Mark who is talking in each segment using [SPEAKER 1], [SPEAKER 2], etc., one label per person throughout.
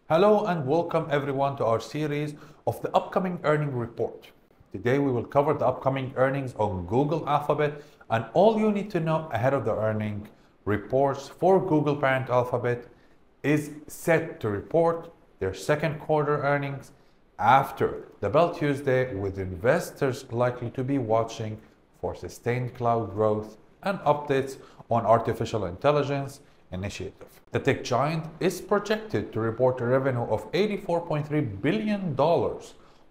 [SPEAKER 1] Hello and welcome everyone to our series of the upcoming earning report. Today we will cover the upcoming earnings on Google Alphabet and all you need to know ahead of the earning reports for Google parent Alphabet is set to report their second quarter earnings after the Bell Tuesday, with investors likely to be watching for sustained cloud growth and updates on artificial intelligence initiative. The tech giant is projected to report a revenue of $84.3 billion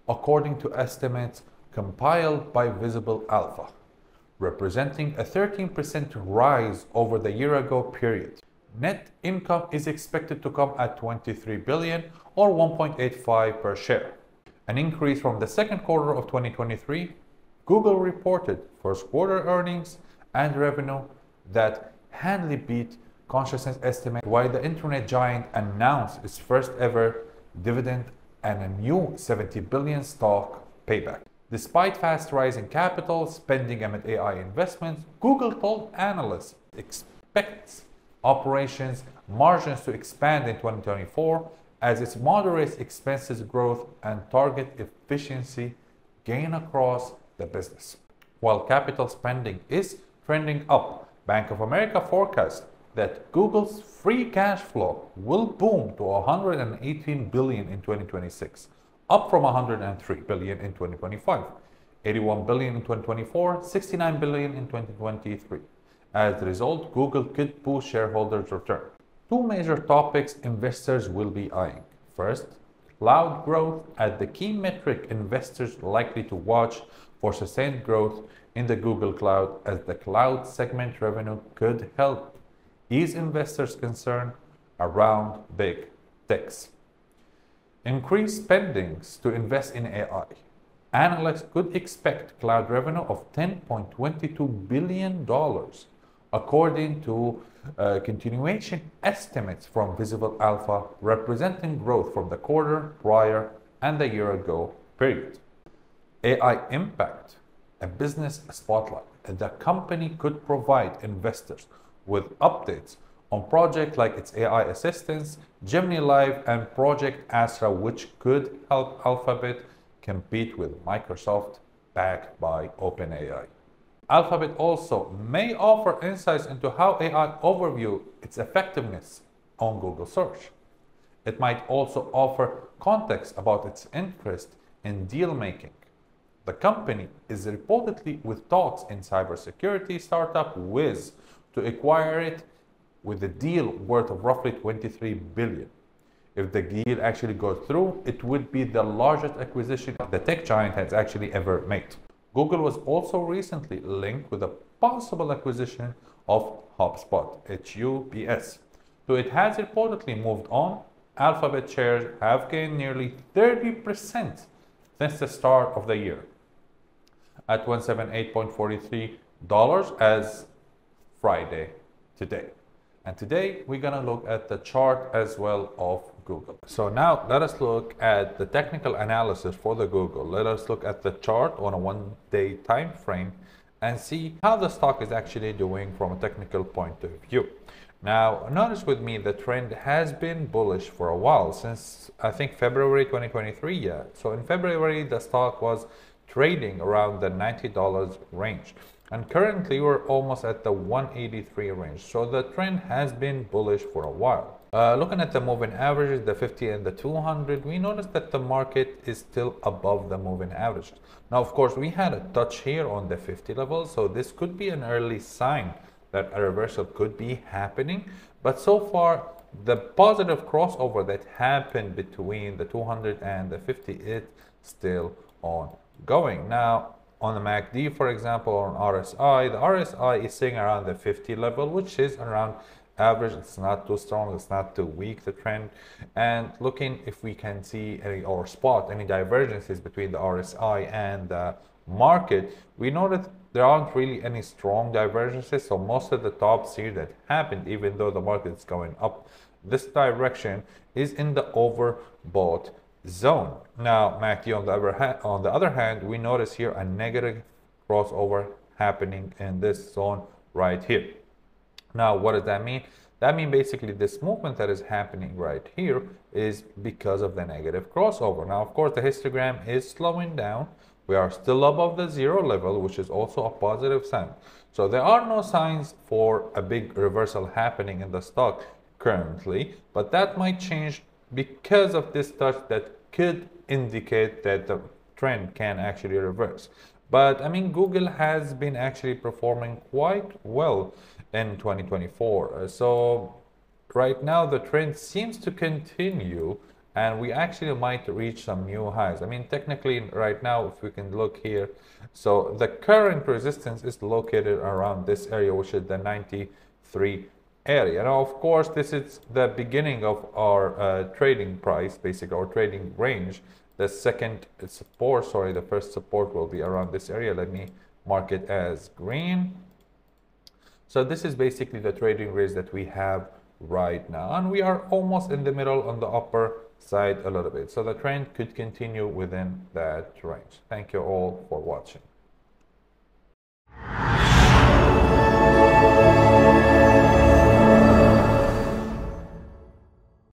[SPEAKER 1] according to estimates compiled by Visible Alpha, representing a 13% rise over the year-ago period. Net income is expected to come at $23 billion or 1.85 per share, an increase from the second quarter of 2023. Google reported first quarter earnings and revenue that handily beat consensus estimate, while the internet giant announced its first ever dividend and a new $70 billion stock payback. Despite fast rising capital spending amid AI investments, Google told analysts it expects operations margins to expand in 2024 as it moderates expenses growth and target efficiency gain across the business. While capital spending is trending up, Bank of America forecasts that Google's free cash flow will boom to $118 billion in 2026, up from $103 billion in 2025, $81 billion in 2024, $69 billion in 2023. As a result, Google could boost shareholders' return. Two major topics investors will be eyeing. First, cloud growth as the key metric investors likely to watch for sustained growth in the Google Cloud, as the cloud segment revenue could help ease investors' concern around big techs. Increased spendings to invest in AI. Analysts could expect cloud revenue of $10.22 billion, according to continuation estimates from Visible Alpha, representing growth from the quarter prior and the year-ago period. AI Impact, a business spotlight. The company could provide investors with updates on projects like its AI assistants, Gemini Live, and Project Astra, which could help Alphabet compete with Microsoft, backed by OpenAI. Alphabet also may offer insights into how AI overview its effectiveness on Google Search. It might also offer context about its interest in deal making. The company is reportedly with talks in cybersecurity startup Wiz to acquire it, with a deal worth of roughly $23 billion. If the deal actually goes through, it would be the largest acquisition the tech giant has actually ever made. Google was also recently linked with a possible acquisition of HubSpot, HUBS. So it has reportedly moved on. Alphabet shares have gained nearly 30% since the start of the year, at $178.43 as Friday today. And today we're going to look at the chart as well of Google. So now let us look at the technical analysis for the Google. Let us look at the chart on a 1-day time frame and see how the stock is actually doing from a technical point of view. Now notice with me the trend has been bullish for a while, since I think February 2023. So in February the stock was trading around the $90 range, and currently we're almost at the 183 range. So the trend has been bullish for a while. Looking at the moving averages, the 50 and the 200, we notice that the market is still above the moving average. Now of course we had a touch here on the 50 level, so this could be an early sign that a reversal could be happening. But so far the positive crossover that happened between the 200 and the 50 is still ongoing. Now on the MACD, for example, on RSI, the RSI is sitting around the 50 level, which is around average. It's not too strong, it's not too weak, the trend. And looking if we can see any or spot any divergences between the RSI and the market, we know that there aren't really any strong divergences. So most of the tops here that happened, even though the market is going up this direction, is in the overbought zone. Now MACD on the other hand, we notice here a negative crossover happening in this zone right here. Now what does that mean? That means basically this movement that is happening right here is because of the negative crossover. Now, of course, the histogram is slowing down. We are still above the zero level, which is also a positive sign. So there are no signs for a big reversal happening in the stock currently, but that might change because of this touch that could indicate that the trend can actually reverse. But I mean, Google has been actually performing quite well in 2024. So right now the trend seems to continue and we actually might reach some new highs. I mean, technically right now, if we can look here, so the current resistance is located around this area, which is the 93 area. Now, of course, this is the beginning of our trading price, basically our trading range. The second support, sorry, the first support will be around this area. Let me mark it as green. So this is basically the trading range that we have right now. And we are almost in the middle on the upper side a little bit. So the trend could continue within that range. Thank you all for watching.